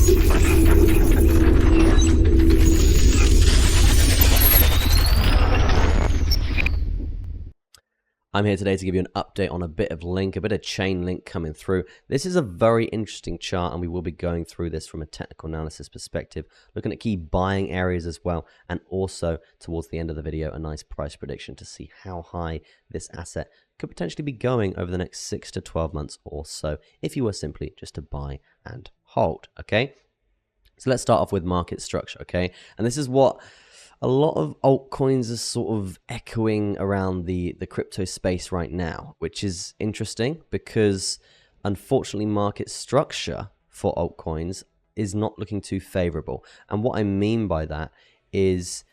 I'm here today to give you an update on a bit of Chainlink coming through. This is a very interesting chart, and we will be going through this from a technical analysis perspective, looking at key buying areas as well, and also towards the end of the video, a nice price prediction to see how high this asset could potentially be going over the next 6 to 12 months or so, if you were simply just to buy and hold, okay? So let's start off with market structure, okay? And this is what a lot of altcoins are sort of echoing around the crypto space right now, which is interesting because unfortunately market structure for altcoins is not looking too favorable. And what I mean by that is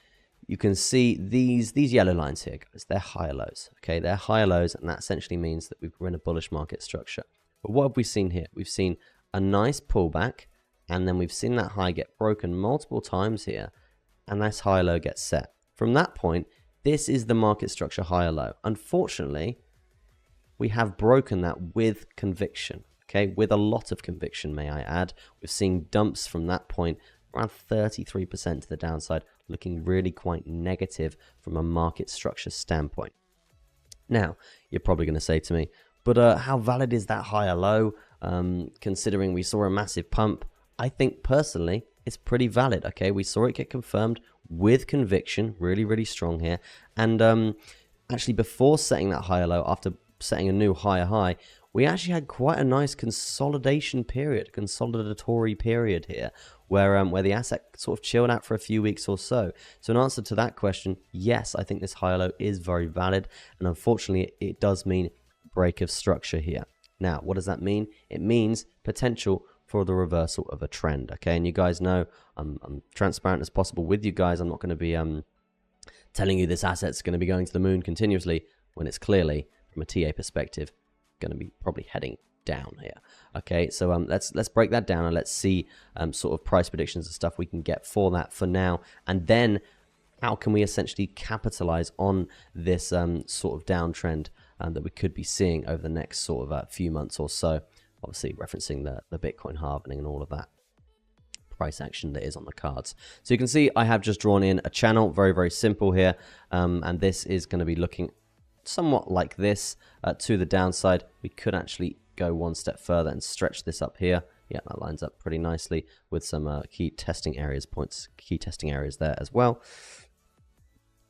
you can see these yellow lines here, guys. They're higher lows, okay? They're higher lows, and that essentially means that we're in a bullish market structure. But what have we seen here? We've seen a nice pullback, and then we've seen that high get broken multiple times here, and this high low gets set. From that point, this is the market structure higher low. Unfortunately, we have broken that with conviction, okay? With a lot of conviction, may I add. We've seen dumps from that point, around 33% to the downside, looking really quite negative from a market structure standpoint. Now, you're probably going to say to me, but how valid is that higher low, considering we saw a massive pump? I think personally, it's pretty valid, okay? We saw it get confirmed with conviction, really, really strong here. And actually, before setting that higher low, after setting a new higher high, we actually had quite a nice consolidation period, consolidatory period here, where the asset sort of chilled out for a few weeks or so. So in answer to that question, yes, I think this higher low is very valid. And unfortunately, it does mean break of structure here. Now, what does that mean? It means potential for the reversal of a trend, okay? And you guys know I'm transparent as possible with you guys. I'm not going to be telling you this asset's going to be going to the moon continuously when it's clearly, from a TA perspective, going to be probably heading down here, okay? So let's break that down and let's see sort of price predictions and stuff we can get for that for now, and then how can we essentially capitalize on this sort of downtrend that we could be seeing over the next sort of few months or so. Obviously referencing the Bitcoin halving and all of that price action that is on the cards. So you can see I have just drawn in a channel, very, very simple here. And this is going to be looking somewhat like this to the downside. We could actually go one step further and stretch this up here. Yeah, that lines up pretty nicely with some key testing areas there as well.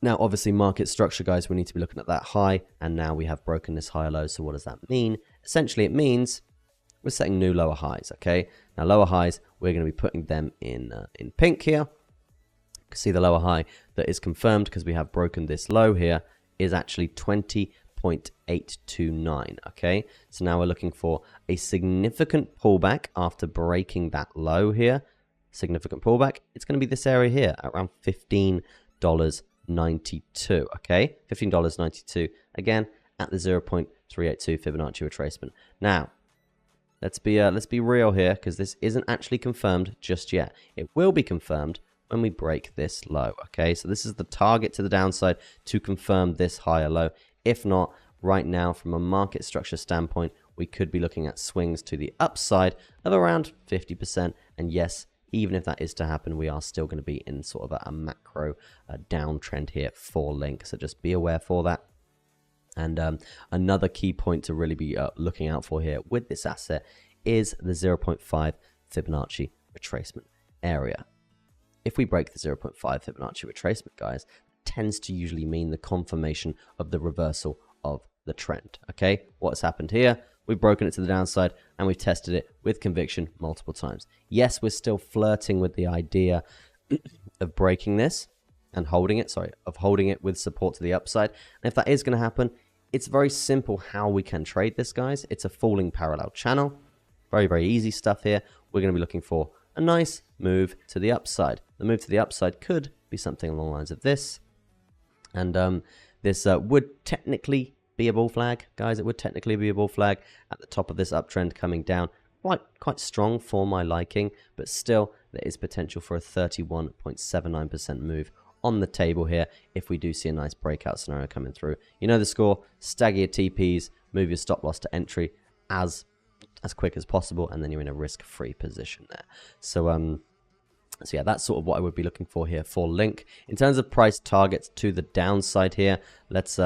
Now, obviously, market structure, guys, we need to be looking at that high. And now we have broken this higher low. So what does that mean? Essentially, it means we're setting new lower highs, okay? Now, lower highs, we're going to be putting them in pink here. You can see the lower high that is confirmed because we have broken this low here is actually 20.829, okay? So now we're looking for a significant pullback after breaking that low here. Significant pullback. It's going to be this area here, around $15.92, okay? $15.92, again, at the 0.382 Fibonacci retracement. Now, let's be real here, because this isn't actually confirmed just yet. It will be confirmed when we break this low, okay? So this is the target to the downside to confirm this higher low. If not, right now, from a market structure standpoint, we could be looking at swings to the upside of around 50%. And yes, even if that is to happen, we are still going to be in sort of a macro downtrend here for Link. So just be aware for that. And another key point to really be looking out for here with this asset is the 0.5 Fibonacci retracement area. If we break the 0.5 Fibonacci retracement, guys, it tends to usually mean the confirmation of the reversal of the trend, okay? What has happened here? We've broken it to the downside and we've tested it with conviction multiple times. Yes, we're still flirting with the idea of breaking this and holding it, with support to the upside. And if that is going to happen, it's very simple how we can trade this, guys. It's a falling parallel channel. Very, very easy stuff here. We're going to be looking for a nice move to the upside. The move to the upside could be something along the lines of this. And this would technically be a bull flag, guys. It would technically be a bull flag at the top of this uptrend coming down. Quite strong for my liking, but still there is potential for a 31.79% move on the table here if we do see a nice breakout scenario coming through. You know the score, stagger your TPs, move your stop loss to entry as as quick as possible, and then you're in a risk-free position there. So yeah, that's sort of what I would be looking for here for Link. In terms of price targets to the downside here, let's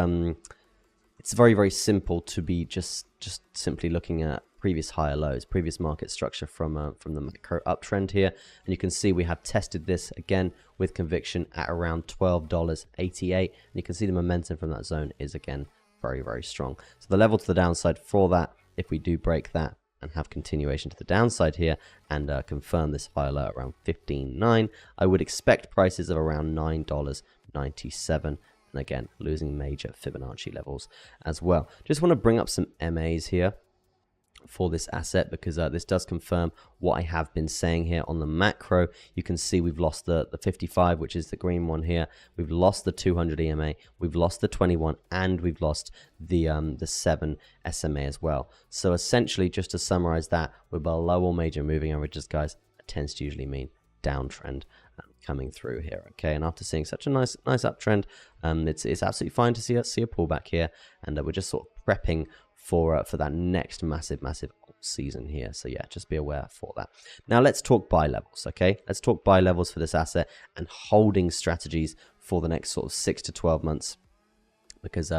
it's very, very simple to be just simply looking at previous higher lows, previous market structure from the macro uptrend here. And you can see we have tested this again with conviction at around $12.88. And you can see the momentum from that zone is again very, very strong. So the level to the downside for that, if we do break that and have continuation to the downside here and confirm this higher low around 15.9, I would expect prices of around $9.97, and again losing major Fibonacci levels as well. Just want to bring up some MAs here for this asset because this does confirm what I have been saying here on the macro. You can see we've lost the 55, which is the green one here. We've lost the 200 EMA, we've lost the 21, and we've lost the 7 SMA as well. So essentially, just to summarize that, we're below all major moving averages, guys. It tends to usually mean downtrend coming through here. Okay, and after seeing such a nice uptrend, it's absolutely fine to see a pullback here, and we're just sort of prepping for that next massive season here. So yeah, just be aware for that. Now let's talk buy levels. Okay, let's talk buy levels for this asset and holding strategies for the next sort of 6 to 12 months, because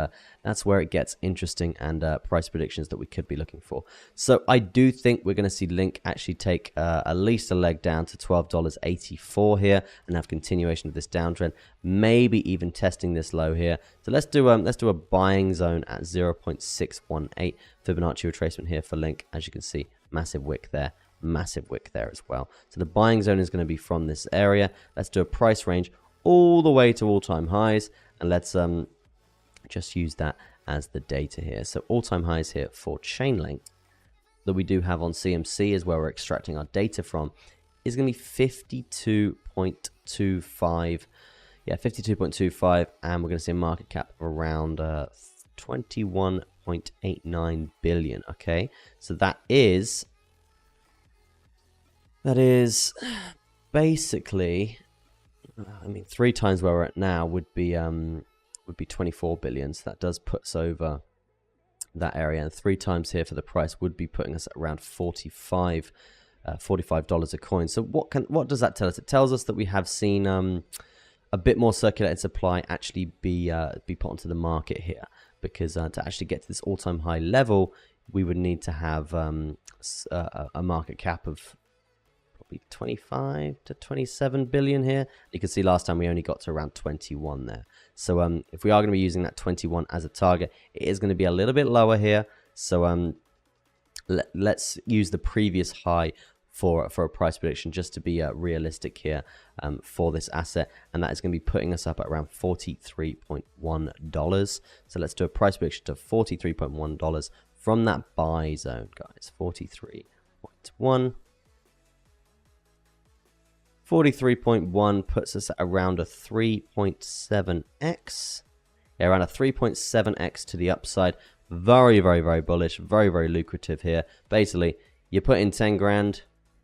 that's where it gets interesting, and price predictions that we could be looking for. So I do think we're going to see Link actually take at least a leg down to $12.84 here and have continuation of this downtrend, maybe even testing this low here. So let's do a buying zone at 0.618 Fibonacci retracement here for Link. As you can see, massive wick there as well. So the buying zone is going to be from this area. Let's do a price range all the way to all-time highs, and let's just use that as the data here. So all-time highs here for Chainlink that we do have on CMC is where we're extracting our data from, is going to be 52.25. Yeah, 52.25, and we're going to see a market cap of around 21.89 billion. Okay, so that is basically, I mean, 3 times where we're at now would be 24 billion. So that does put us over that area, and 3 times here for the price would be putting us at around $45 a coin. So what does that tell us? It tells us that we have seen a bit more circulated supply actually be put onto the market here, because to actually get to this all-time high level, we would need to have a market cap of 25 to 27 billion here. You can see last time we only got to around 21 there. So if we are going to be using that 21 as a target, it is going to be a little bit lower here. So let's use the previous high for a price prediction, just to be realistic here for this asset, and that is going to be putting us up at around $43.1. So let's do a price prediction to $43.1 from that buy zone, guys. 43.1. 43.1 puts us at around a 3.7x. Yeah, around a 3.7x to the upside. Very, very, very bullish. Very, very lucrative here. Basically, you put in 10 grand,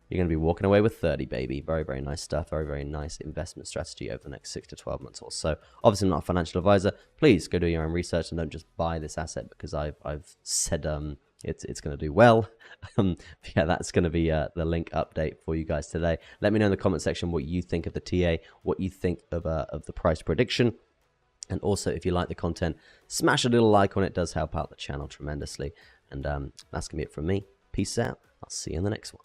you're going to be walking away with 30, baby. Very, very nice stuff. Very, very nice investment strategy over the next 6 to 12 months or so. Obviously, I'm not a financial advisor. Please go do your own research and don't just buy this asset because I've said it's going to do well. Yeah, that's going to be the Link update for you guys today. Let me know in the comment section what you think of the TA, what you think of the price prediction. And also, if you like the content, smash a little like on it. It does help out the channel tremendously. And that's going to be it from me. Peace out. I'll see you in the next one.